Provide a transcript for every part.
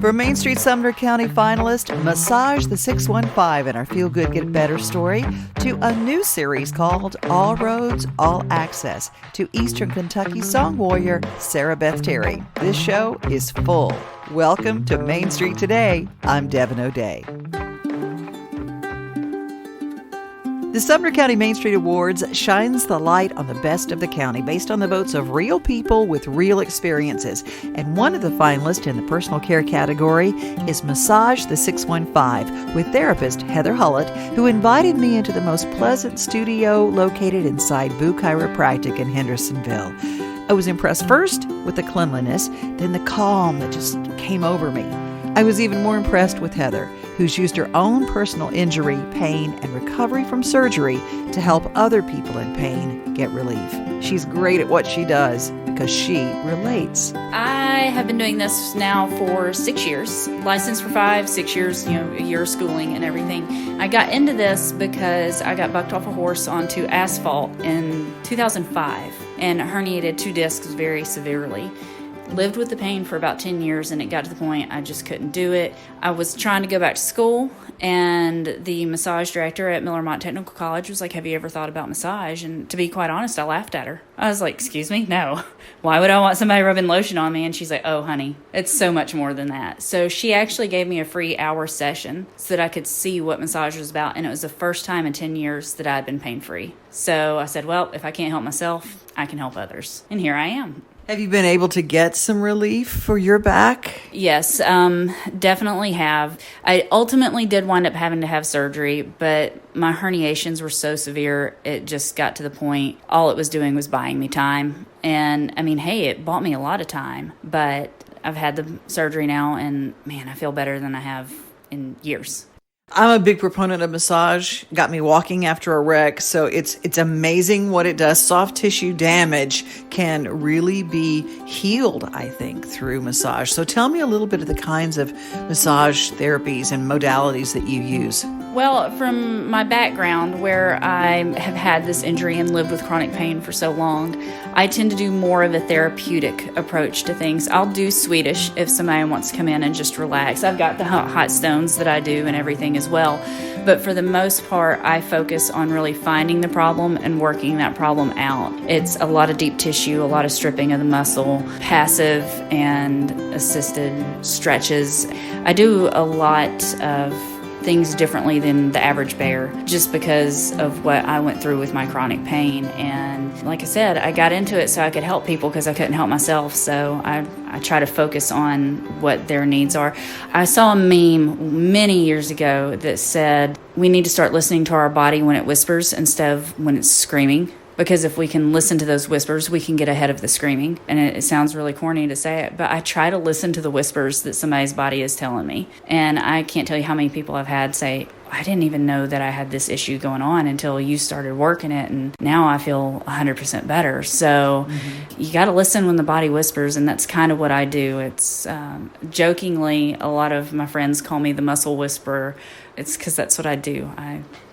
From Main Street Sumner County finalist Massage615 and our Feel Good Get Better story to a new series called All Roads, AllAccess to Eastern Kentucky song warrior SarahBethTerry. This show is full. Welcome to Main Street Today. I'm Devin O'Day. The Sumner County Main Street Awards shines the light on the best of the county based on the votes of real people with real experiences. And one of the finalists in the personal care category is Massage615 with therapist Heather Hullett, who invited me into the most pleasant studio located inside Boo Chiropractic in Hendersonville. I was impressed first with the cleanliness, then the calm that just came over me. I was even more impressed with Heather, who's used her own personal injury, pain, and recovery from surgery to help other people in pain get relief. She's great at what she does because she relates. I have been doing this now for 6 years, licensed for 5, 6 years, a year of schooling and everything. I got into this because I got bucked off a horse onto asphalt in 2005 and herniated 2 discs very severely. Lived with the pain for about 10 years, and it got to the point I just couldn't do it. I was trying to go back to school, and the massage director at Millermont Technical College was like, "Have you ever thought about massage?" And to be quite honest, I laughed at her. I was like, "Excuse me? No. Why would I want somebody rubbing lotion on me?" And she's like, "Oh, honey, it's so much more than that." So she actually gave me a free hour session so that I could see what massage was about, and it was the first time in 10 years that I had been pain-free. So I said, well, if I can't help myself, I can help others. And here I am. Have you been able to get some relief for your back? Yes, definitely have. I ultimately did wind up having to have surgery, but my herniations were so severe, it just got to the point, all it was doing was buying me time. And I mean, hey, it bought me a lot of time, but I've had the surgery now, and man, I feel better than I have in years. I'm a big proponent of massage. Got me walking after a wreck, so it's amazing what it does. Soft tissue damage can really be healed, I think, through massage. So tell me a little bit of the kinds of massage therapies and modalities that you use. Well, from my background, where I have had this injury and lived with chronic pain for so long, I tend to do more of a therapeutic approach to things. I'll do Swedish if somebody wants to come in and just relax. I've got the hot stones that I do and everything as well. But for the most part, I focus on really finding the problem and working that problem out. It's a lot of deep tissue, a lot of stripping of the muscle, passive and assisted stretches. I do a lot of things differently than the average bear just because of what I went through with my chronic pain. And like I said, I got into it so I could help people because I couldn't help myself. So I try to focus on what their needs are. I saw a meme many years ago that said we need to start listening to our body when it whispers instead of when it's screaming. Because if we can listen to those whispers, we can get ahead of the screaming. And it sounds really corny to say it, but I try to listen to the whispers that somebody's body is telling me. And I can't tell you how many people I've had say, I didn't even know that I had this issue going on until you started working it, and now I feel 100% better. So you got to listen when the body whispers, and that's kind of what I do. It's jokingly, a lot of my friends call me the muscle whisperer. It's because that's what I do.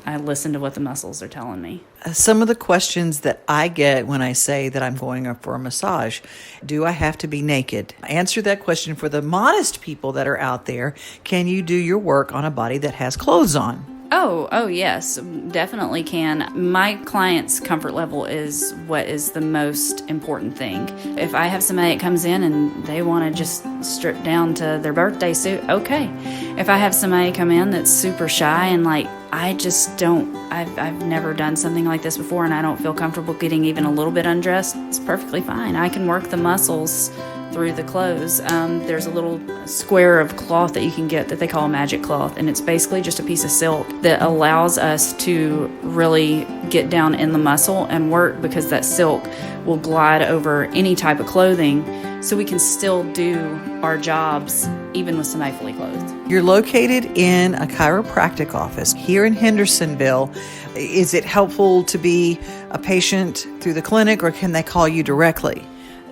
I listen to what the muscles are telling me. Some of the questions that I get when I say that I'm going up for a massage, do I have to be naked? Answer that question for the modest people that are out there. Can you do your work on a body that has clothes on? Oh, yes, definitely can. My client's comfort level is what is the most important thing. If I have somebody that comes in and they want to just strip down to their birthday suit, okay. If I have somebody come in that's super shy and like, I just don't, I've never done something like this before and I don't feel comfortable getting even a little bit undressed, it's perfectly fine. I can work the muscles through the clothes. There's a little square of cloth that you can get that they call a magic cloth, and it's basically just a piece of silk that allows us to really get down in the muscle and work, because that silk will glide over any type of clothing, so we can still do our jobs even with somebody fully clothed. You're located in a chiropractic office here in Hendersonville. Is it helpful to be a patient through the clinic, or can they call you directly?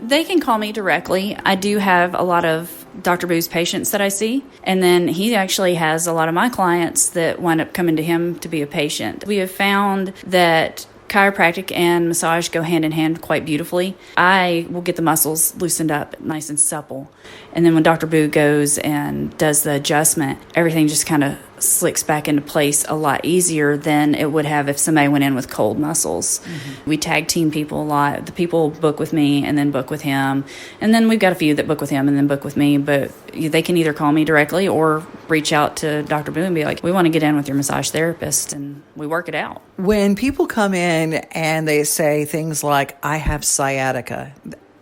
They can call me directly. I do have a lot of Dr. Boo's patients that I see, and then he actually has a lot of my clients that wind up coming to him to be a patient. We have found that chiropractic and massage go hand in hand quite beautifully. I will get the muscles loosened up nice and supple. And then when Dr. Boo goes and does the adjustment, everything just kind of slicks back into place a lot easier than it would have if somebody went in with cold muscles. Mm-hmm. We tag team people a lot. The people book with me and then book with him. And then we've got a few that book with him and then book with me. But they can either call me directly or reach out to Dr. Boo and be like, we want to get in with your massage therapist, and we work it out. When people come in and they say things like, I have sciatica,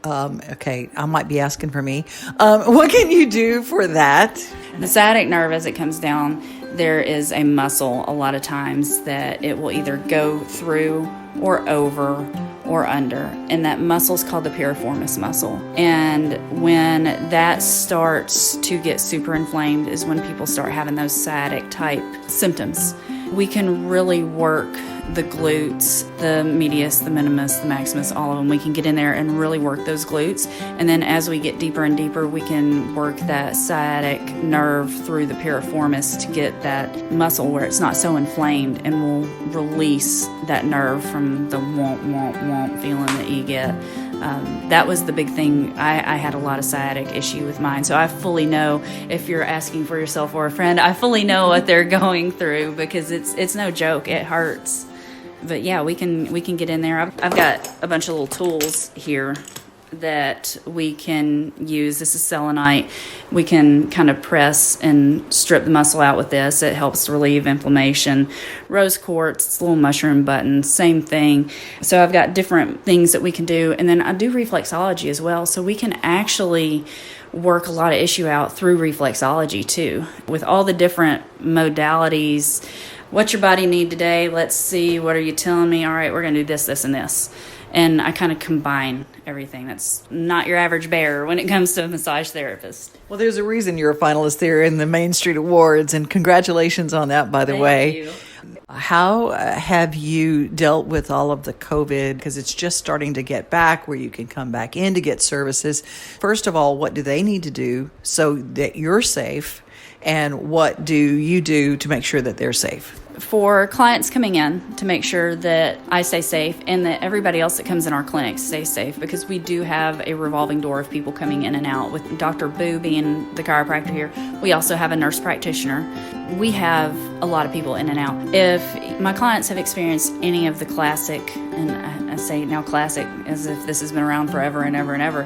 okay, I might be asking for me. What can you do for that? The sciatic nerve, as it comes down, there is a muscle a lot of times that it will either go through or over or under, and that muscle is called the piriformis muscle. And when that starts to get super inflamed is when people start having those sciatic type symptoms. We can really work the glutes, the medius, the minimus, the maximus, all of them. We can get in there and really work those glutes. And then as we get deeper and deeper, we can work that sciatic nerve through the piriformis to get that muscle where it's not so inflamed, and we'll release that nerve from the womp feeling that you get. That was the big thing. I had a lot of sciatic issue with mine. So I fully know, if you're asking for yourself or a friend, I fully know what they're going through, because it's no joke. It hurts. But yeah, we can get in there. I've got a bunch of little tools here that we can use. This is selenite. We can kind of press and strip the muscle out with this. It helps to relieve inflammation. Rose quartz, it's a little mushroom button, same thing. So I've got different things that we can do. And then I do reflexology as well. So we can actually work a lot of issue out through reflexology too. With all the different modalities, what's your body need today? Let's see, what are you telling me? All right, we're going to do this, this, and this. And I kind of combine everything. That's not your average bear when it comes to a massage therapist. Well, there's a reason you're a finalist there in the Main Street Awards, and congratulations on that, by the way. Thank you. How have you dealt with all of the COVID? Because it's just starting to get back where you can come back in to get services. First of all, what do they need to do so that you're safe? And what do you do to make sure that they're safe? For clients coming in, to make sure that I stay safe and that everybody else that comes in our clinic stays safe, because we do have a revolving door of people coming in and out. With Dr. Boo being the chiropractor here, we also have a nurse practitioner. We have a lot of people in and out. If my clients have experienced any of the classic, and I say now classic as if this has been around forever and ever and ever,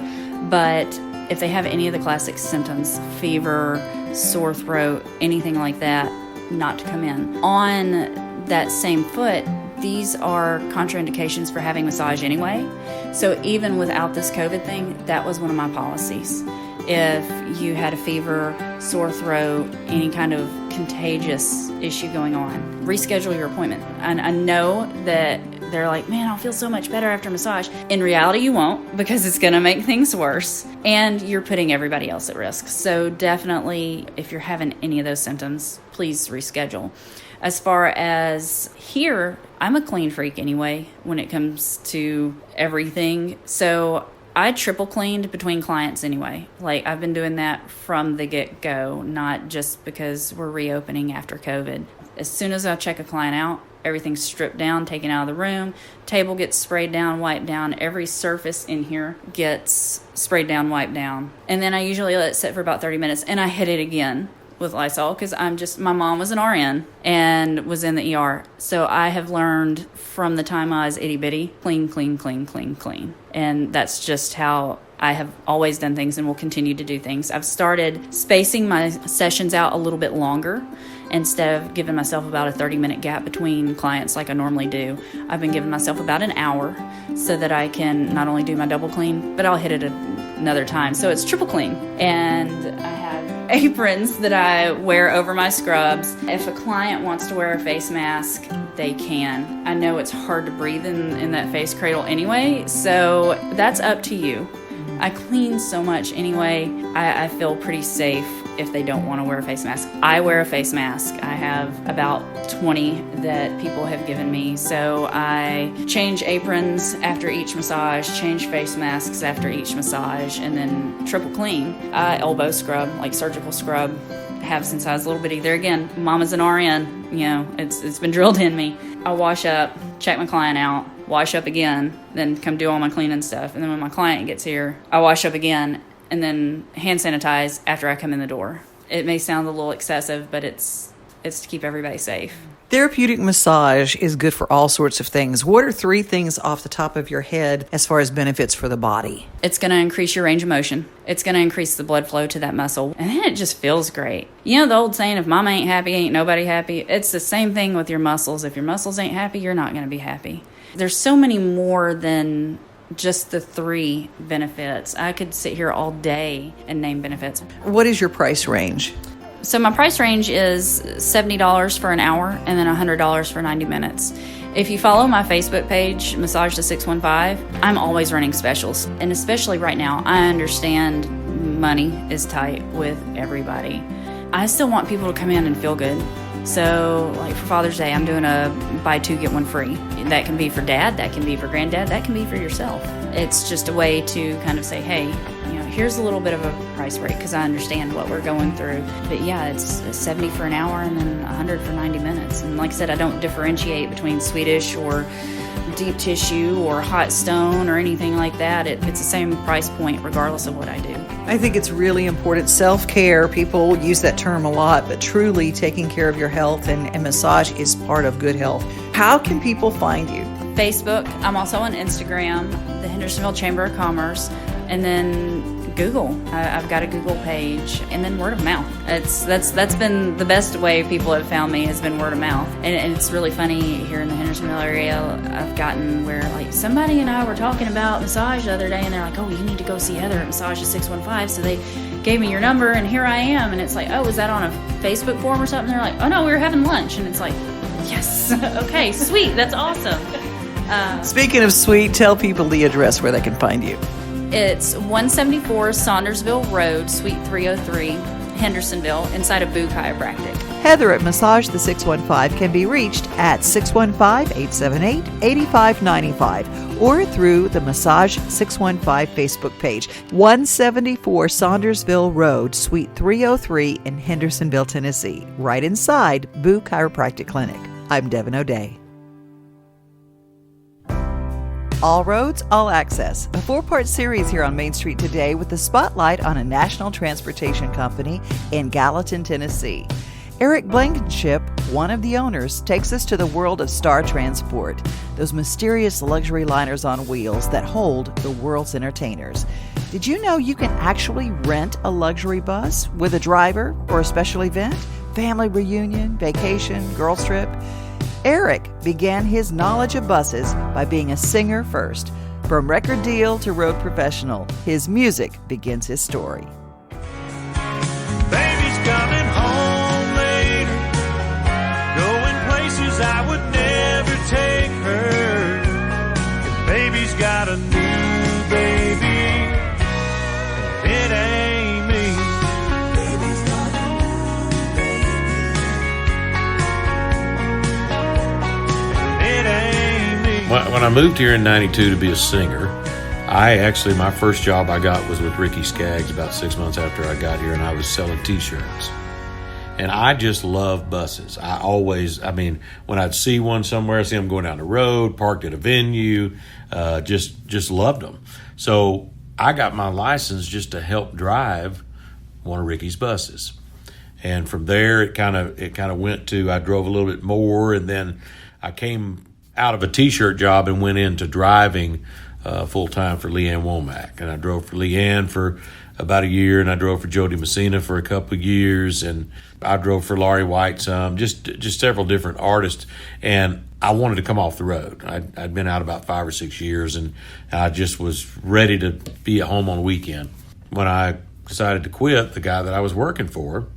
but if they have any of the classic symptoms, fever, sore throat, anything like that, not to come in. On that same foot, these are contraindications for having massage anyway. So even without this COVID thing, that was one of my policies. If you had a fever, sore throat, any kind of contagious issue going on, reschedule your appointment. And I know that they're like, man, I'll feel so much better after massage. In reality, you won't, because it's going to make things worse, and you're putting everybody else at risk. So definitely, if you're having any of those symptoms, please reschedule. As far as here, I'm a clean freak anyway when it comes to everything. So I triple cleaned between clients anyway. Like, I've been doing that from the get-go, not just because we're reopening after COVID. As soon as I check a client out, everything's stripped down, taken out of the room. Table gets sprayed down, wiped down. Every surface in here gets sprayed down, wiped down. And then I usually let it sit for about 30 minutes, and I hit it again with Lysol, because my mom was an RN and was in the ER. So I have learned from the time I was itty bitty, clean, clean, clean, clean, clean. And that's just how I have always done things and will continue to do things. I've started spacing my sessions out a little bit longer. Instead of giving myself about a 30-minute gap between clients like I normally do, I've been giving myself about an hour so that I can not only do my double clean, but I'll hit it another time. So it's triple clean. And I have aprons that I wear over my scrubs. If a client wants to wear a face mask, they can. I know it's hard to breathe in that face cradle anyway, so that's up to you. I clean so much anyway, I feel pretty safe if they don't want to wear a face mask. I wear a face mask. I have about 20 that people have given me. So I change aprons after each massage, change face masks after each massage, and then triple clean. I elbow scrub, like surgical scrub, have since I was a little bitty. There again, mama's an RN, it's been drilled in me. I wash up, check my client out, wash up again, then come do all my cleaning stuff. And then when my client gets here, I wash up again and then hand sanitize after I come in the door. It may sound a little excessive, but it's to keep everybody safe. Therapeutic massage is good for all sorts of things. What are 3 things off the top of your head as far as benefits for the body? It's going to increase your range of motion. It's going to increase the blood flow to that muscle. And then it just feels great. You know the old saying, if mama ain't happy, ain't nobody happy? It's the same thing with your muscles. If your muscles ain't happy, you're not going to be happy. There's so many more than just the 3 benefits. I could sit here all day and name benefits. What is your price range? So my price range is $70 for an hour and then $100 for 90 minutes. If you follow my Facebook page, Massage615, I'm always running specials. And especially right now, I understand money is tight with everybody. I still want people to come in and feel good. So like for Father's Day, I'm doing a buy 2, get 1 free. That can be for dad, that can be for granddad, that can be for yourself. It's just a way to kind of say, hey, here's a little bit of a price break because I understand what we're going through. But yeah, it's 70 for an hour and then 100 for 90 minutes. And like I said, I don't differentiate between Swedish or deep tissue or hot stone or anything like that. It's the same price point regardless of what I do. I think it's really important. Self-care, people use that term a lot, but truly taking care of your health and massage is part of good health. How can people find you? Facebook. I'm also on Instagram, the Hendersonville Chamber of Commerce, and then Google. I've got a Google page, and then word of mouth. That's been the best way people have found me, has been word of mouth. And it's really funny here in the Hendersonville area. I've gotten where like somebody and I were talking about massage the other day, and they're like, "Oh, you need to go see Heather at Massage615." So they gave me your number, and here I am. And it's like, "Oh, was that on a Facebook forum or something?" They're like, "Oh no, we were having lunch," and it's like, "Yes, okay, sweet, that's awesome." Speaking of sweet, tell people the address where they can find you. It's 174 Saundersville Road, Suite 303, Hendersonville, inside of Boo Chiropractic. Heather at Massage615 can be reached at 615-878-8595 or through the Massage615 Facebook page, 174 Saundersville Road, Suite 303 in Hendersonville, Tennessee, right inside Boo Chiropractic Clinic. I'm Devin O'Day. All Roads, All Access, a 4-part series here on Main Street today with the spotlight on a national transportation company in Gallatin, Tennessee. Eric Blankenship, one of the owners, takes us to the world of Star Transport, those mysterious luxury liners on wheels that hold the world's entertainers. Did you know you can actually rent a luxury bus with a driver for a special event, family reunion, vacation, girls trip? Eric began his knowledge of buses by being a singer first. From record deal to road professional, his music begins his story. Baby's coming home later, going places I would never take her. And baby's got a new baby, and it ain't me. Baby's got a new baby, and it ain't me. When I moved here in 92 to be a singer, my first job I got was with Ricky Skaggs about 6 months after I got here, and I was selling T-shirts. And I just love buses. When I'd see one somewhere, see them going down the road, parked at a venue, just loved them. So I got my license just to help drive one of Ricky's buses. And from there, it kind of went to, I drove a little bit more, and then I came out of a T-shirt job and went into driving full-time for Leanne Womack. And I drove for Leanne for about a year, and I drove for Jody Messina for a couple of years, and I drove for Laurie White some, just several different artists. And I wanted to come off the road. I'd been out about 5 or 6 years, and I just was ready to be at home on the weekend. When I decided to quit, the guy that I was working for,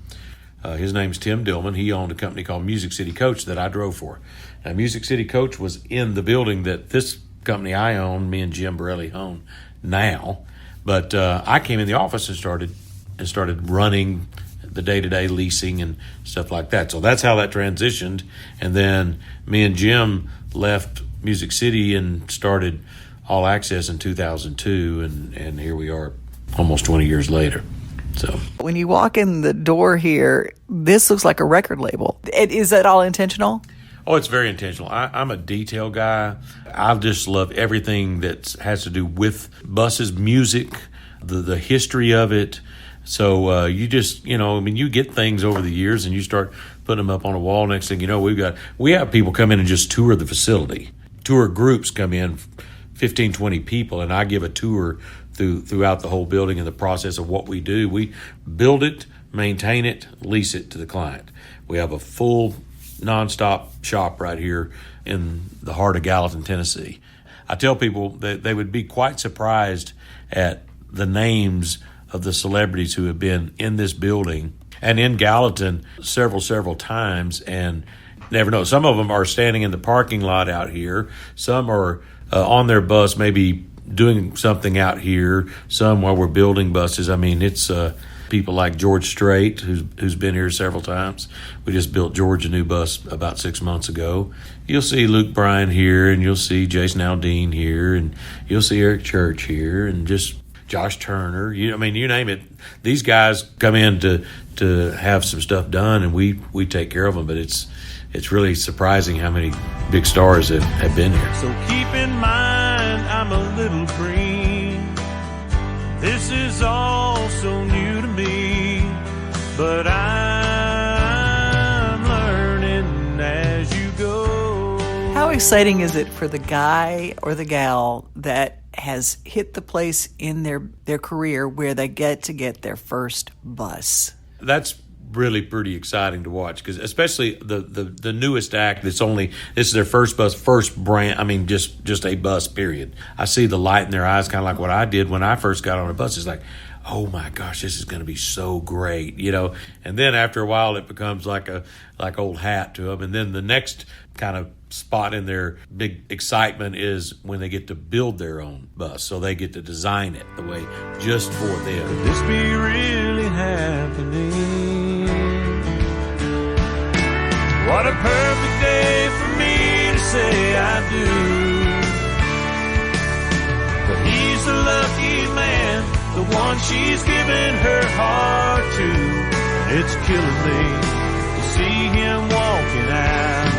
his name's Tim Dillman. He owned a company called Music City Coach that I drove for. Now, Music City Coach was in the building that this company I own, me and Jim Borelli own now. But I came in the office and started running the day-to-day leasing and stuff like that. So that's how that transitioned. And then me and Jim left Music City and started AllAccess in 2002, and here we are almost 20 years later. So when you walk in the door here, this looks like a record label. Is that all intentional? Oh, it's very intentional. I'm a detail guy. I just love everything that has to do with buses, music, the history of it. So you just, you get things over the years and you start putting them up on a wall. Next thing you know, we have people come in and just tour the facility. Tour groups come in, 15, 20 people, and I give a tour throughout the whole building and the process of what we do. We build it, maintain it, lease it to the client. We have a full nonstop shop right here in the heart of Gallatin, Tennessee. I tell people that they would be quite surprised at the names of the celebrities who have been in this building and in Gallatin several times, and never know. Some of them are standing in the parking lot out here. Some are on their bus, maybe doing something out here. Some while we're building buses. I mean, it's people like George Strait, who's been here several times. We just built George a new bus about 6 months ago. You'll see Luke Bryan here, and you'll see Jason Aldean here, and you'll see Eric Church here, and just Josh Turner. You name it. These guys come in to have some stuff done, and we take care of them. But it's really surprising how many big stars have been here. So keep in mind, I'm a little green. This is all so new to me, but I'm learning as you go. How exciting is it for the guy or the gal that has hit the place in their career where they get their first bus? That's really pretty exciting to watch, because especially the newest act this is their first brand, just a bus, period. I see the light in their eyes, kind of like what I did when I first got on a bus. It's like, oh my gosh, this is going to be so great, and then after a while it becomes like old hat to them. And then the next kind of spot in their big excitement is when they get to build their own bus, so they get to design it the way just for them. Could this be really happening? What a perfect day for me to say I do. But he's the lucky man, the one she's given her heart to. And it's killing me to see him walking out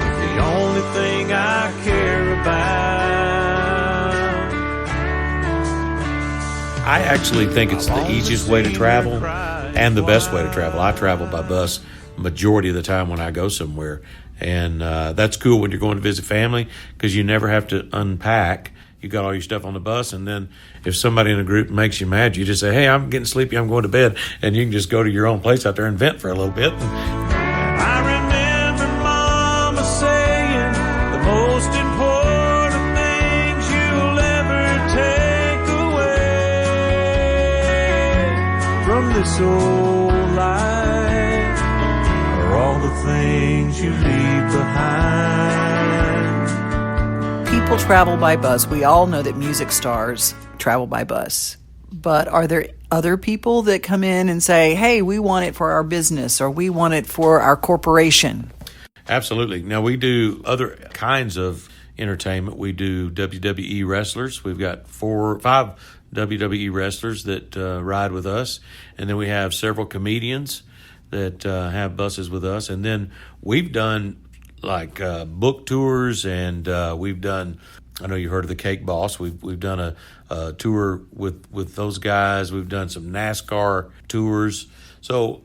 with the only thing I care about. I actually think it's the easiest way to travel and the best way to travel. I travel by bus majority of the time when I go somewhere, and that's cool when you're going to visit family, because you never have to unpack. You got all your stuff on the bus, and then if somebody in a group makes you mad, you just say, hey, I'm getting sleepy, I'm going to bed, and you can just go to your own place out there and vent for a little bit. I remember Mama saying the most important things you'll ever take away from this old life are all the things you leave behind. People travel by bus. We all know that music stars travel by bus. But are there other people that come in and say, hey, we want it for our business, or we want it for our corporation? Absolutely. Now, we do other kinds of entertainment. We do WWE wrestlers. We've got 4 or 5 WWE wrestlers that ride with us. And then we have several comedians that have buses with us. And then we've done like book tours, and we've done, I know you heard of the Cake Boss. We've done a tour with those guys. We've done some NASCAR tours. So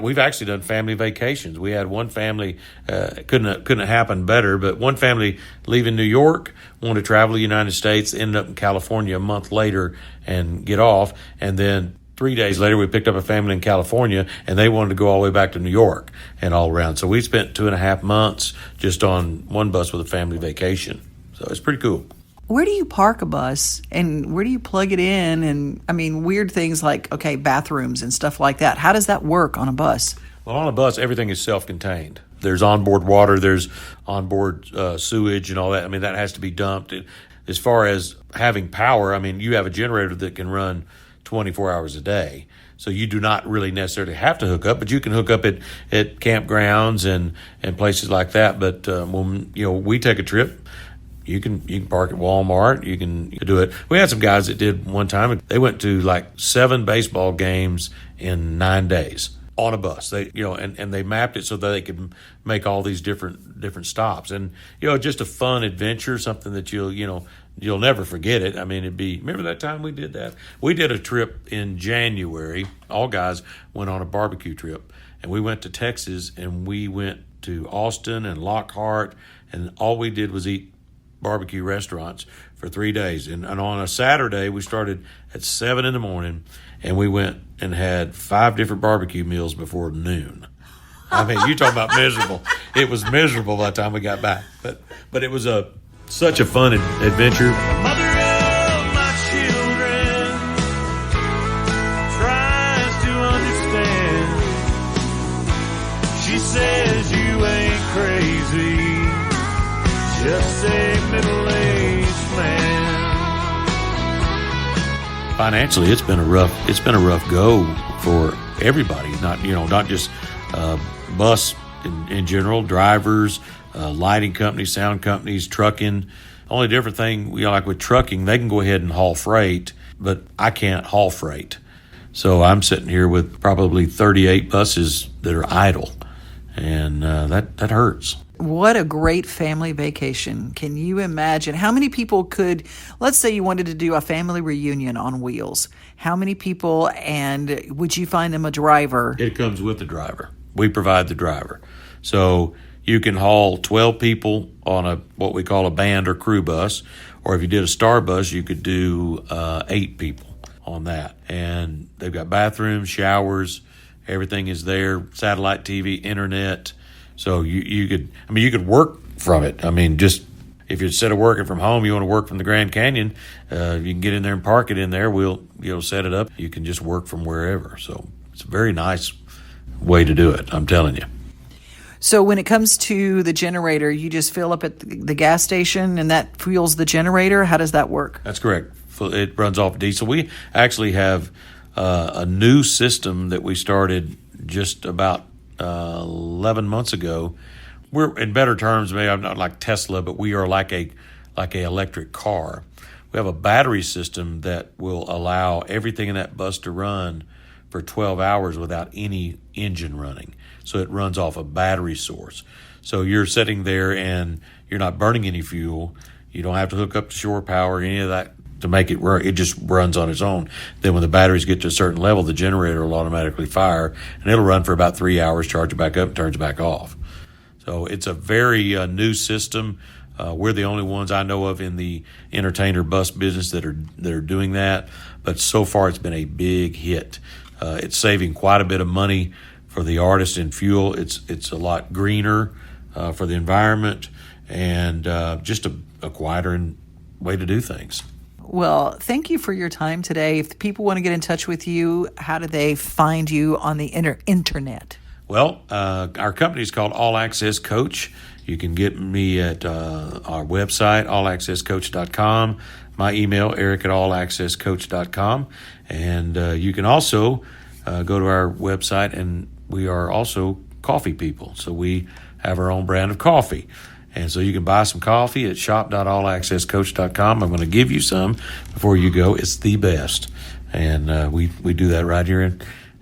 we've actually done family vacations. We had one family, couldn't have happened better, but one family leaving New York, wanted to travel the United States, ended up in California a month later and get off. And then 3 days later, we picked up a family in California, and they wanted to go all the way back to New York and all around. So we spent 2.5 months just on one bus with a family vacation. So it's pretty cool. Where do you park a bus, and where do you plug it in? And weird things like, bathrooms and stuff like that. How does that work on a bus? Well, on a bus, everything is self-contained. There's onboard water, there's onboard sewage and all that. That has to be dumped. As far as having power, you have a generator that can run 24 hours a day. So you do not really necessarily have to hook up, but you can hook up at campgrounds and places like that. But when we take a trip, you can park at Walmart. You can do it. We had some guys that did one time. They went to like 7 baseball games in 9 days. on a bus. They, and they mapped it so that they could make all these different stops. And, just a fun adventure, something that you'll never forget it. I mean, remember that time we did that? We did a trip in January. All guys went on a barbecue trip, and we went to Texas, and we went to Austin and Lockhart, and all we did was eat barbecue restaurants for 3 days. And on a Saturday, we started at 7 a.m, and we went and had 5 different barbecue meals before noon. I mean, you talk about miserable. It was miserable by the time we got back. But it was such a fun adventure. Mother of my children tries to understand. She says you ain't crazy, just a middle-aged man. Financially, it's been a rough go for everybody. Not just bus in general, drivers, lighting companies, sound companies, trucking. Only different thing, like with trucking, they can go ahead and haul freight, but I can't haul freight. So I'm sitting here with probably 38 buses that are idle, and that hurts. What a great family vacation. Can you imagine how many people let's say you wanted to do a family reunion on wheels. How many people, and would you find them a driver? It comes with the driver. We provide the driver. So you can haul 12 people on what we call a band or crew bus, or if you did a star bus, you could do 8 people on that. And they've got bathrooms, showers, everything is there, satellite TV, internet. So you could work from it. I mean, just if instead of working from home, you want to work from the Grand Canyon, you can get in there and park it in there. We'll set it up. You can just work from wherever. So it's a very nice way to do it, I'm telling you. So when it comes to the generator, you just fill up at the gas station and that fuels the generator? How does that work? That's correct. It runs off diesel. We actually have a new system that we started just about 11 months ago. We're, in better terms, maybe I'm not like Tesla, but we are like a electric car. We have a battery system that will allow everything in that bus to run for 12 hours without any engine running. So it runs off a battery source. So you're sitting there and you're not burning any fuel. You don't have to hook up to shore power or any of that to make it work. It just runs on its own. Then when the batteries get to a certain level, the generator will automatically fire, and it'll run for about 3 hours, charge it back up, and turns it back off. So it's a very new system. We're the only ones I know of in the entertainer bus business that are doing that. But so far, it's been a big hit. It's saving quite a bit of money for the artist in fuel. It's a lot greener for the environment, and just a quieter way to do things. Well, thank you for your time today. If people want to get in touch with you, how do they find you on the internet? Well, our company is called AllAccess Coach. You can get me at our website, allaccesscoach.com. My email, eric@allaccesscoach.com. And you can also go to our website, and we are also coffee people. So we have our own brand of coffee. And so you can buy some coffee at shop.allaccesscoach.com. I'm going to give you some before you go. It's the best. And we do that right here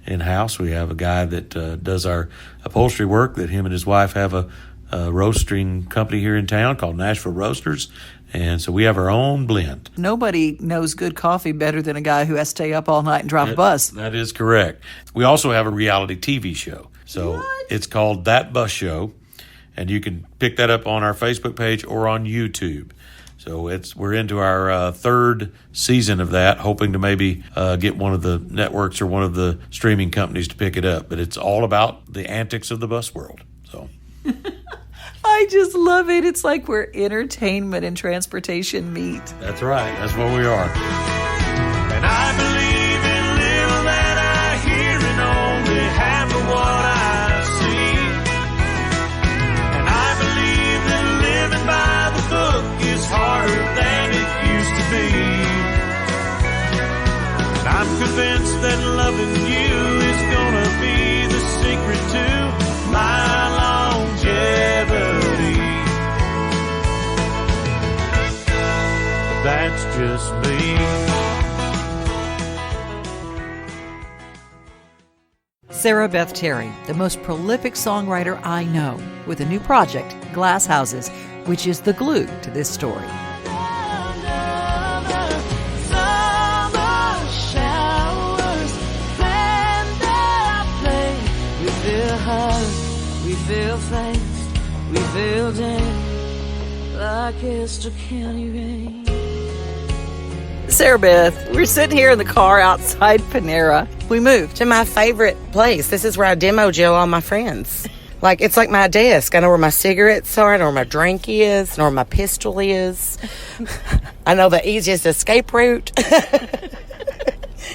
in-house. We have a guy that does our upholstery work, that him and his wife have a roasting company here in town called Nashville Roasters. And so we have our own blend. Nobody knows good coffee better than a guy who has to stay up all night and drive a bus. That is correct. We also have a reality TV show. So It's called That Bus Show. And you can pick that up on our Facebook page or on YouTube. So we're into our third season of that, hoping to maybe get one of the networks or one of the streaming companies to pick it up. But it's all about the antics of the bus world. So I just love it. It's like where entertainment and transportation meet. That's right. That's what we are. And I believe in little that I hear and only half of what I see. And I believe that living by the book is harder than it used to be. And I'm convinced that loving you is gonna be the secret to my longevity. But that's just me. SarahBethTerry, the most prolific songwriter I know, with a new project, Glass Houses, which is the glue to this story. We feel fast, we feel damn like Esther County rain. Sarah Beth, we're sitting here in the car outside Panera. We moved To my favorite place. This is where I demo jail all my friends. Like, it's like my desk. I know where my cigarettes are, I know where my drink is, I know where my pistol is. I know the easiest escape route.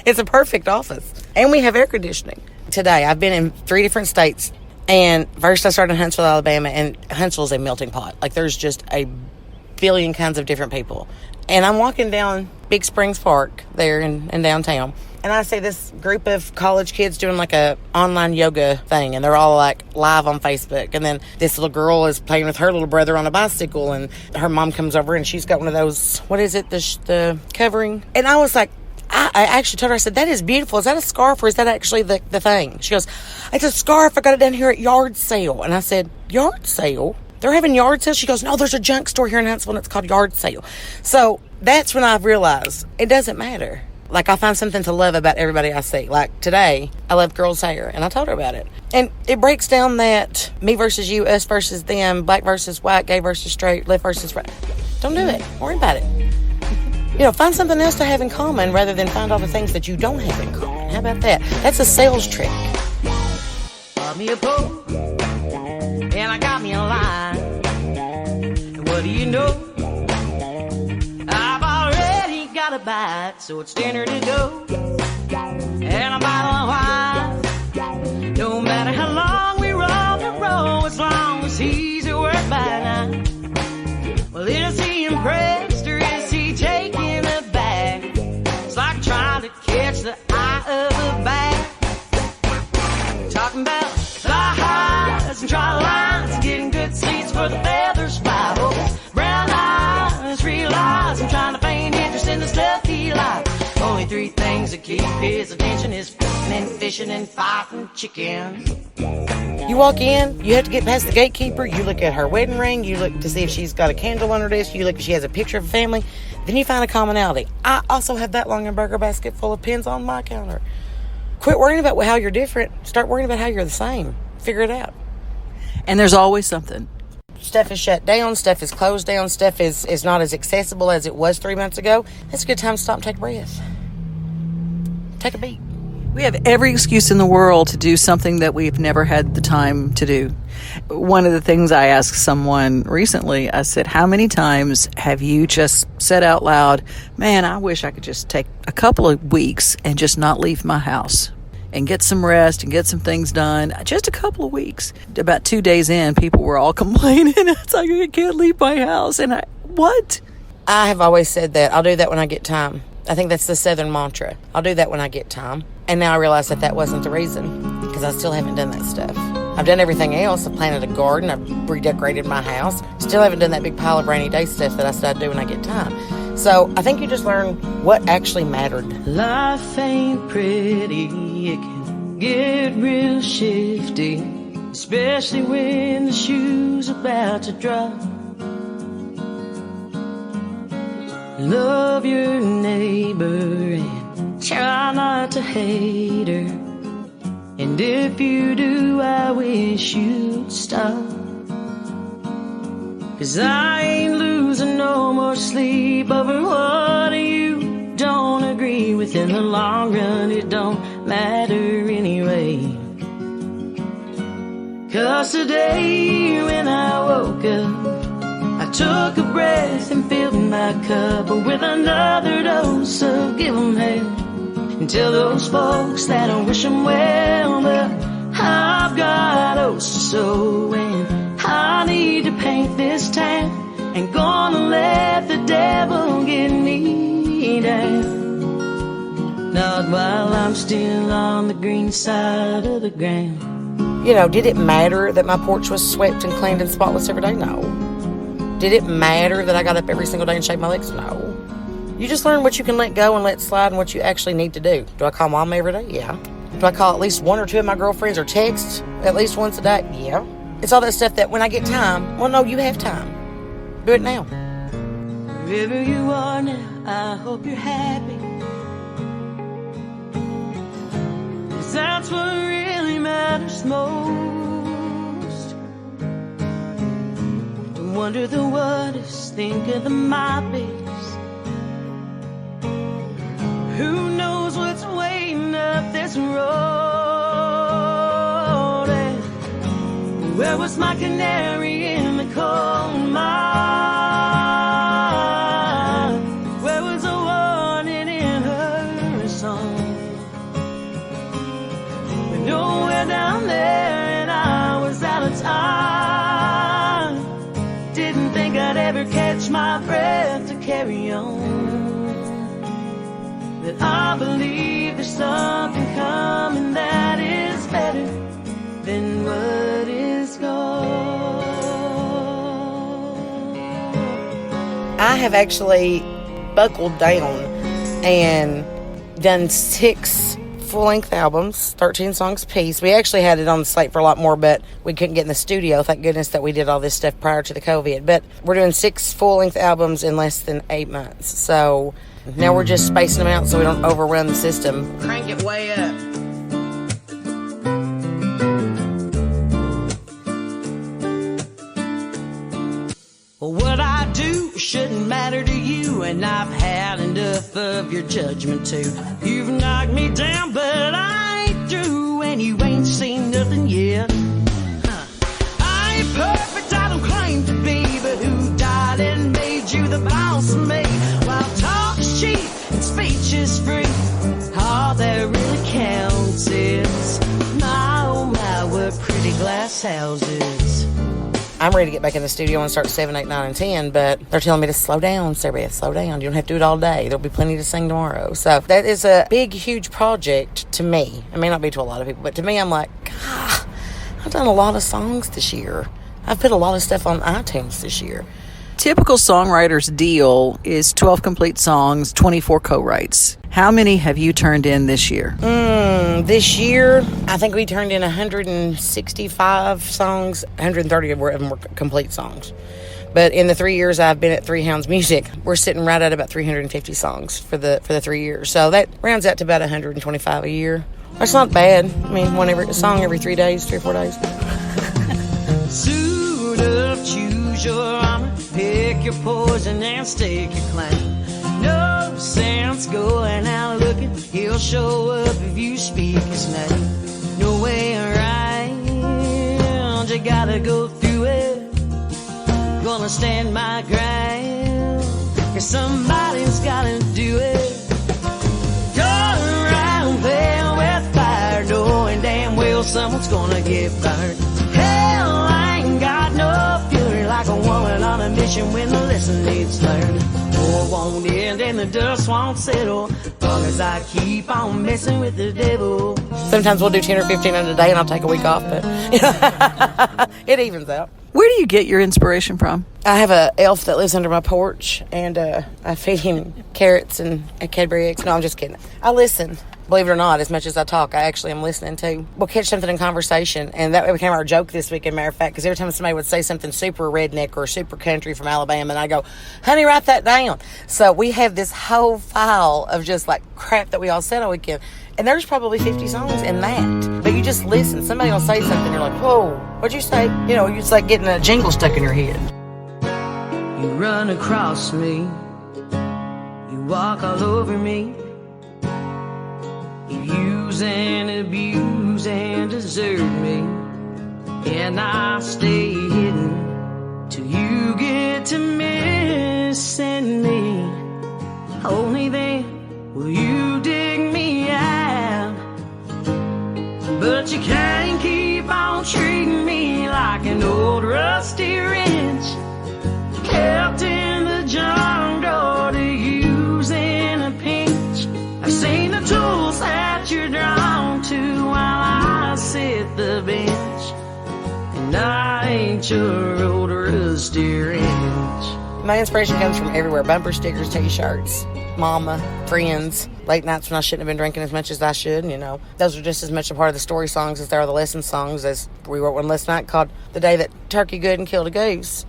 It's a perfect office. And we have air conditioning. Today, I've been in 3 different states. And first I started in Huntsville, Alabama, and Huntsville's a melting pot. Like, there's just a billion kinds of different people. And I'm walking down Big Springs Park there in downtown. And I see this group of college kids doing like a online yoga thing. And they're all like live on Facebook. And then this little girl is playing with her little brother on a bicycle. And her mom comes over and she's got one of those, what is it, the covering? And I was like, I actually told her, I said, that is beautiful. Is that a scarf or is that actually the thing? She goes, it's a scarf. I got it down here at yard sale. And I said, yard sale? They're having yard sales? She goes, no, there's a junk store here in Huntsville and it's called Yard Sale. So that's when I realized it doesn't matter. Like, I find something to love about everybody I see. Like today, I love girls' hair, and I told her about it. And it breaks down that me versus you, us versus them, black versus white, gay versus straight, left versus right. Don't do it. Don't worry about it. You know, find something else to have in common rather than find all the things that you don't have in common. How about that? That's a sales trick. Bought me a pole, and I got me a line. And what do you know? I've already got a bite, so it's dinner to go. And a bottle of wine. No matter how long we roll the roll, as long as he's at work by 9. Well, is he impressed or is he taking it back? It's like trying to catch the eye of a bat. Talking about fly highs and try lines and getting good seats for the feathers fly. Oh, brown eyes realize I'm trying to feign interest in the stuff he likes. Only 3 things that keep his attention is fishing and fishing and fighting chickens. You walk in, you have to get past the gatekeeper, you look at her wedding ring, you look to see if she's got a candle on her desk, you look if she has a picture of a family, then you find a commonality. I also have that Longenberger basket full of pins on my counter. Quit worrying about how you're different. Start worrying about how you're the same. Figure it out. and there's always something. Stuff is shut down, stuff is closed down, stuff is not as accessible as it was 3 months ago. It's a good time to stop and take a breath. Take a beat. We have every excuse in the world to do something that we've never had the time to do. One of the things I asked someone recently, I said, how many times have you just said out loud, man, I wish I could just take a couple of weeks and just not leave my house and get some rest and get some things done. Just a couple of weeks. About 2 days in, people were all complaining. It's like, I can't leave my house. And what? I have always said that. I'll do that when I get time. I think that's the Southern mantra. I'll do that when I get time. And now I realize that that wasn't the reason, because I still haven't done that stuff. I've done everything else. I've planted a garden. I've redecorated my house. Still haven't done that big pile of rainy day stuff that I said I'd do when I get time. So I think you just learn what actually mattered. Life ain't pretty. It can get real shifty, especially when the shoe's about to drop. Love your neighbor and try not to hate her. And if you do, I wish you'd stop. 'Cause I ain't losing no more sleep over what you don't agree with. In the long run, it don't matter anyway. 'Cause today when I woke up, I took a breath and filled my cup with another dose of give 'em hell. And tell those folks that I wish 'em well, but I've got oats to sow and I need to paint this town. Ain't gonna let the devil get me down. Not while I'm still on the green side of the ground. You know, did it matter that my porch was swept and cleaned and spotless every day? No. Did it matter that I got up every single day and shaved my legs? No. You just learn what you can let go and let slide and what you actually need to do. Do I call mom every day? Yeah. Do I call at least one or two of my girlfriends or text at least once a day? Yeah. It's all that stuff that when I get time, well, no, you have time. Do it now. Wherever you are now, I hope you're happy. 'Cause that's what really matters most. Don't wonder the what ifs, think of the might be's. Who knows what's waiting up this road? And where was my canary in the coal mine? Where was the warning in her song? But nowhere down there, and I was out of time. Didn't think I'd ever catch my breath to carry on. But I believe there's something coming that is better than what is gone. I have actually buckled down and done 6 full-length albums, 13 songs a piece. We actually had it on the slate for a lot more, but we couldn't get in the studio. Thank goodness that we did all this stuff prior to the COVID. But we're doing 6 full-length albums in less than 8 months. So now we're just spacing them out so we don't overrun the system. Crank it way up. Well, what I do shouldn't matter to you, and I've had enough of your judgment too. You've knocked me down, but I ain't through, and you ain't seen nothing yet. I ain't perfect, I don't claim to be, but who died and made you the boss of me? While talk is cheap and speech is free, all that really counts is my, oh my, what pretty glass houses. I'm ready to get back in the studio and start 7, 8, 9, and 10, but they're telling me to slow down, SarahBeth, slow down. You don't have to do it all day. There'll be plenty to sing tomorrow. So that is a big, huge project to me. It may not be to a lot of people, but to me, I'm like, God, I've done a lot of songs this year. I've put a lot of stuff on iTunes this year. Typical songwriter's deal is 12 complete songs, 24 co-writes. How many have you turned in this year? This year, I think we turned in 165 songs. 130 of them were complete songs. But in the 3 years I've been at Three Hounds Music, we're sitting right at about 350 songs for the 3 years. So that rounds out to about 125 a year. That's not bad. I mean, a song every 3 days, 3 or 4 days. Suit up, choose your armor, pick your poison and stake your claim. No sense going out looking, he'll show up if you speak his name. No way around, you gotta go through it. Gonna stand my ground, 'cause somebody's gotta do it. Go around playing with fire, knowing damn well someone's gonna get burned. Hell, I ain't got no fury like a woman on a mission when the lesson needs learned. War won't end and the dust won't settle, long as I keep on messing with the devil. Sometimes we'll do 10 or 15 in a day and I'll take a week off, but it evens out. Where do you get your inspiration from? I have an elf that lives under my porch, and I feed him carrots and Cadbury eggs. No, I'm just kidding. I listen. Believe it or not, as much as I talk, I actually am listening too. We'll catch something in conversation, and that became our joke this week, as a matter of fact, because every time somebody would say something super redneck or super country from Alabama, and I go, honey, write that down. So we have this whole file of just like crap that we all said all weekend, and there's probably 50 songs in that. But you just listen. Somebody will say something, you're like, whoa, what'd you say? You know, it's like getting a jingle stuck in your head. You run across me, you walk all over me. You use and abuse and desert me, and I stay hidden till you get to missing me. Only then will you dig me out, but you can't keep on treating me like an old rusty wrench kept in the junk drawer to use in a pinch. I've seen the tools that you're drawn to while I sit the bench, and I ain't your old rusty wrench. My inspiration comes from everywhere. Bumper stickers, t-shirts, mama, friends, late nights when I shouldn't have been drinking as much as I should, you know. Those are just as much a part of the story songs as they are the lesson songs. As we wrote one last night called The Day That Turkey Good and Killed a Goose.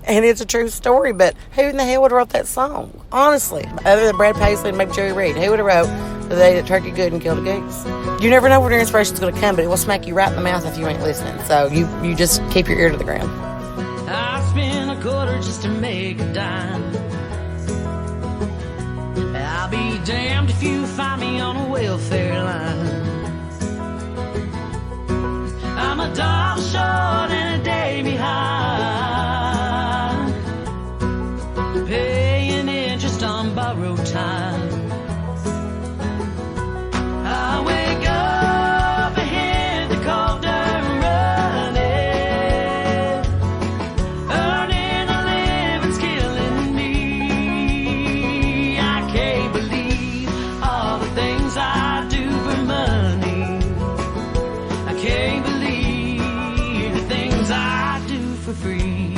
And it's a true story, but who in the hell would have wrote that song? Honestly, other than Brad Paisley and maybe Jerry Reed, who would have wrote The Day That Turkey Good and Killed a Goose? You never know when your inspiration's going to come, but it will smack you right in the mouth if you ain't listening. So you just keep your ear to the ground. I spent a quarter just to make a dime. I'll be damned if you find me on a welfare line. I'm a dollar short and a day behind, paying interest on borrowed time. I wake up and hit the cold dirt running, earning a living's killing me. I can't believe all the things I do for money. I can't believe the things I do for free.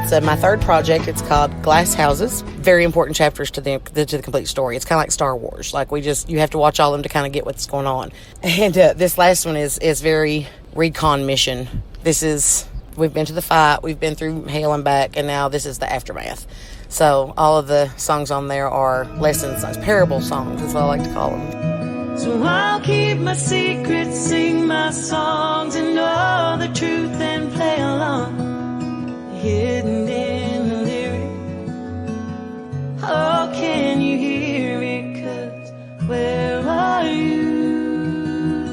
So my third project, it's called Glass Houses. Very important chapters to the complete story. It's kind of like Star Wars. Like you have to watch all of them to kind of get what's going on. And this last one is very recon mission. We've been to the fight, we've been through hell and back, and now this is the aftermath. So all of the songs on there are lesson songs, parable songs, is what I like to call them. So I'll keep my secrets, sing my songs, and know the truth and play along. Hidden in the lyric. Oh, can you hear me? 'Cause where are you?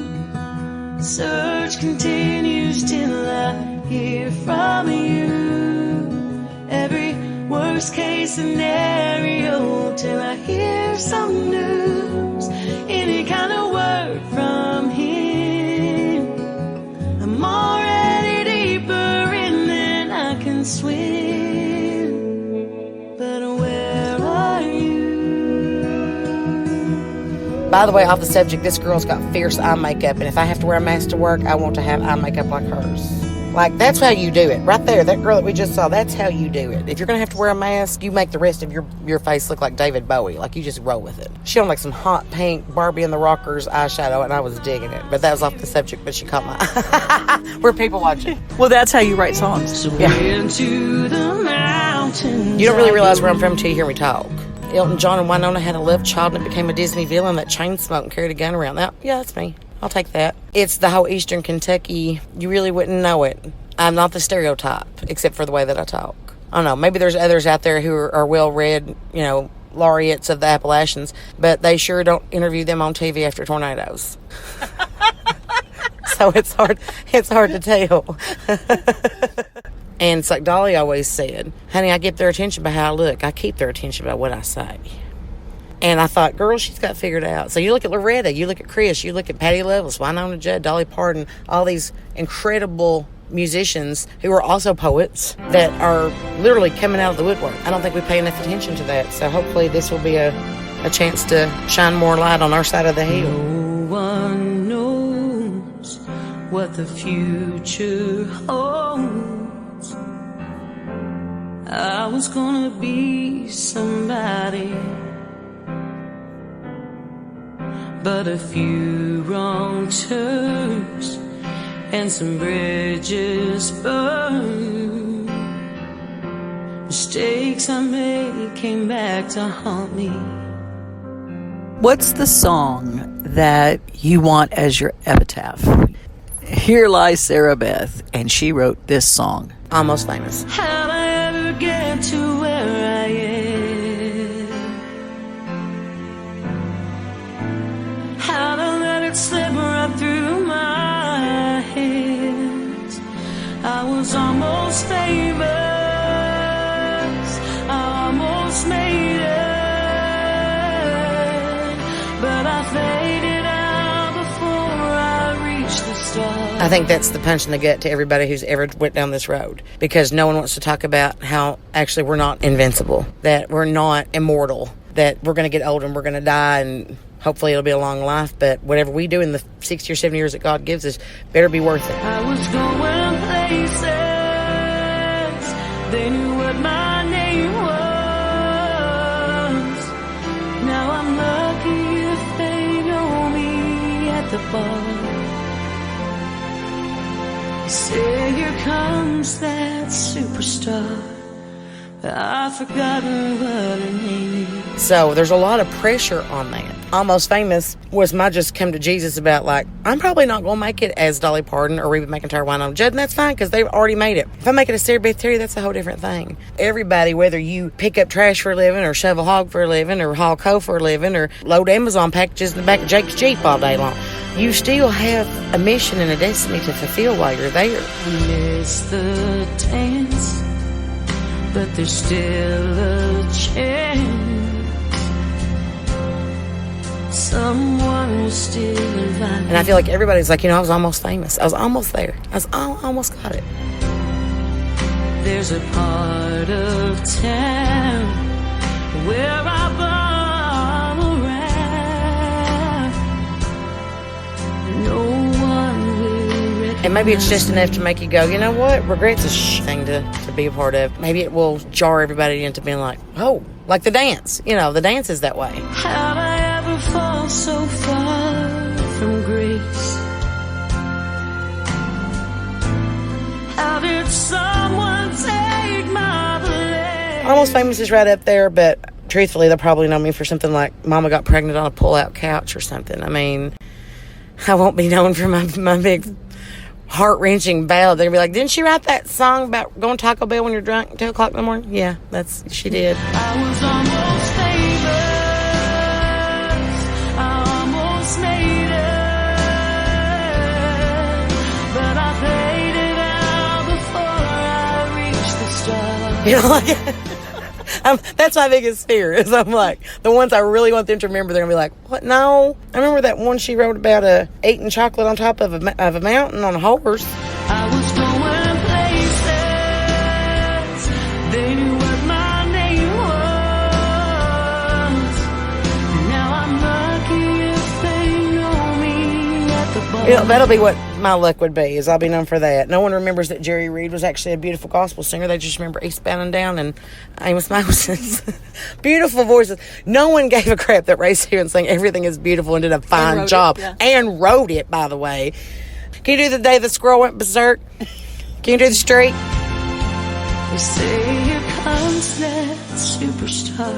The search continues till I hear from you. Every worst case scenario till I hear some news. Any kind of word from him. I'm already deeper in than I can swim. But where are you? By the way, off the subject, this girl's got fierce eye makeup, and if I have to wear a mask to work, I want to have eye makeup like hers. Like, that's how you do it. Right there, that girl that we just saw, that's how you do it. If you're going to have to wear a mask, you make the rest of your face look like David Bowie. Like, you just roll with it. She had like some hot pink Barbie and the Rockers eyeshadow, and I was digging it. But that was off the subject, but she caught my eye. We're people watching. Well, that's how you write songs. So Yeah. into the mountains. You don't really realize where I'm from until you hear me talk. Elton John and Winona had a love child, and it became a Disney villain that chain smoked and carried a gun around. Yeah, that's me. I'll take that. It's the whole Eastern Kentucky. You really wouldn't know it. I'm not the stereotype, except for the way that I talk. I don't know. Maybe there's others out there who are well-read, you know, laureates of the Appalachians, but they sure don't interview them on TV after tornadoes. So it's hard to tell. And it's like Dolly always said, honey, I get their attention by how I look. I keep their attention by what I say. And I thought, girl, she's got it figured out. So you look at Loretta, you look at Chris, you look at Patty Loveless, Winona Judd, Dolly Parton, all these incredible musicians who are also poets that are literally coming out of the woodwork. I don't think we pay enough attention to that. So hopefully this will be a chance to shine more light on our side of the hill. No one knows what the future holds. I was gonna be somebody, but a few wrong turns and some bridges burned. Mistakes I made came back to haunt me. What's the song that you want as your epitaph? Here lies Sarah Beth, and she wrote this song. Almost Famous. How'd I ever get to where I am? How'd I let it slip right through my hands? I was almost famous, I almost made it, but I faded out before I reached the stars. I think that's the punch in the gut to everybody who's ever went down this road, because no one wants to talk about how actually we're not invincible, that we're not immortal, that we're going to get older and we're going to die, and hopefully it'll be a long life, but whatever we do in the 60 or 70 years that God gives us better be worth it. I was going places they knew what my name was. Now I'm lucky if they know me at the bar. They say here comes that superstar. I've forgotten what her name is. So there's a lot of pressure on that. Almost Famous was my just come to Jesus about, like, I'm probably not going to make it as Dolly Parton or Reba McEntire, Wynonna Judd, and that's fine because they've already made it. If I make it as SarahBethTerry, that's a whole different thing. Everybody, whether you pick up trash for a living or shovel hog for a living or haul coal for a living or load Amazon packages in the back of Jake's Jeep all day long, you still have a mission and a destiny to fulfill while you're there. I miss the dance, but there's still a chance someone will still invite. And I feel like everybody's like, I was almost famous. I was almost there. Almost got it. There's a part of town where I bum around. No one will recognize. And maybe it's just enough to make you go, you know what? Regret's a thing to be a part of. Maybe it will jar everybody into being like, oh, like the dance. The dance is that way. How'd I ever fall so far from grace? How did someone take my place? Almost Famous is right up there, but truthfully, they'll probably know me for something like Mama Got Pregnant on a Pull-Out Couch or something. I mean, I won't be known for my big heart-wrenching ballad. They'll be like, didn't she write that song about going to Taco Bell when you're drunk at 2 o'clock in the morning? Yeah, she did. I was almost famous. I almost made it. But I played it out before I reached the stars. That's my biggest fear, is I'm like, the ones I really want them to remember, they're going to be like, what? No. I remember that one she wrote about eating chocolate on top of a mountain on a horse. I was going places. They knew what my name was. Now I'm lucky if they know me at the bar. That'll be what my luck would be, is I'll be known for that. No one remembers that Jerry Reed was actually a beautiful gospel singer. They just remember Eastbound and Down and Amos Moses. Beautiful voices. No one gave a crap that Ray Stevens sang Everything Is Beautiful and did a fine job. And wrote it, by the way. Can you do The Day the Squirrel Went Berserk? Can you do The Street? They say here comes that superstar,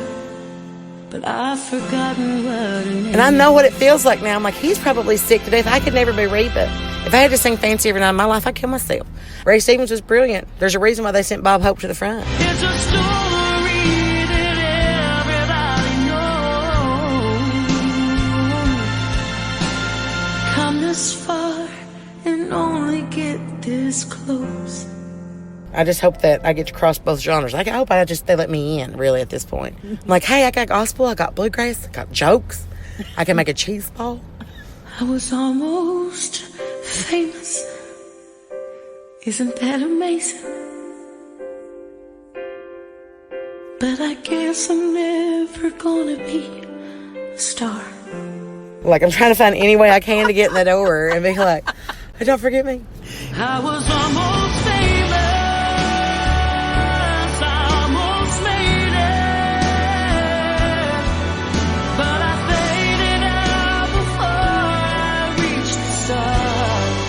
but I've forgotten what her name. And I know what it feels like now. I'm like, he's probably sick to death. I could never be Reba. If I had to sing Fancy every night of my life, I'd kill myself. Ray Stevens was brilliant. There's a reason why they sent Bob Hope to the front. It's a story that everybody knows. Come this far and only get this close. I just hope that I get to cross both genres. I hope they let me in, really, at this point. I'm like, hey, I got gospel, I got bluegrass, I got jokes. I can make a cheese ball. I was almost famous. Isn't that amazing? But I guess I'm never gonna be a star. Like, I'm trying to find any way I can to get in the door and be like, hey, don't forget me. I was almost famous. I almost made it. But I faded out before I reached the stars.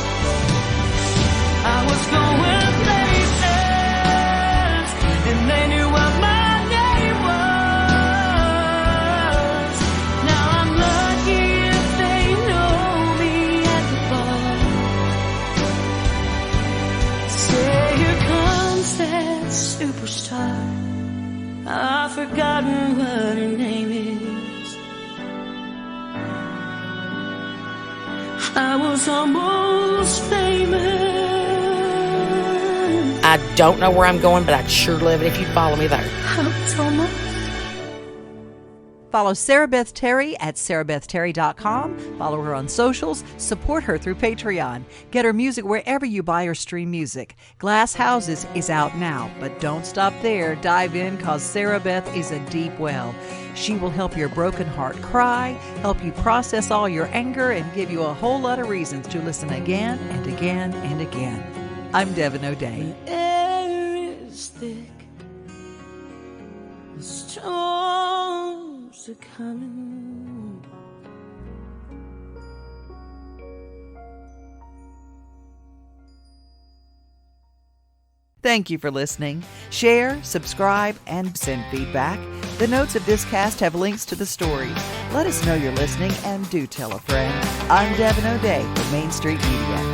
I was going places, and they knew what my name was. Now I'm lucky if they know me at the bar. Say here comes that superstar. I've forgotten what her name is. I was almost famous. I don't know where I'm going, but I'd sure love it if you'd follow me there. I was almost. Follow SarahBethTerry at SarahBethTerry.com. Follow her on socials. Support her through Patreon. Get her music wherever you buy or stream music. Glass Houses is out now, but don't stop there. Dive in, because Sarah Beth is a deep well. She will help your broken heart cry, help you process all your anger, and give you a whole lot of reasons to listen again and again and again. I'm Devin O'Day. There is is thick. The storms are coming. Thank you for listening. Share, subscribe, and send feedback. The notes of this cast have links to the stories. Let us know you're listening and do tell a friend. I'm Devin O'Day for Main Street Media.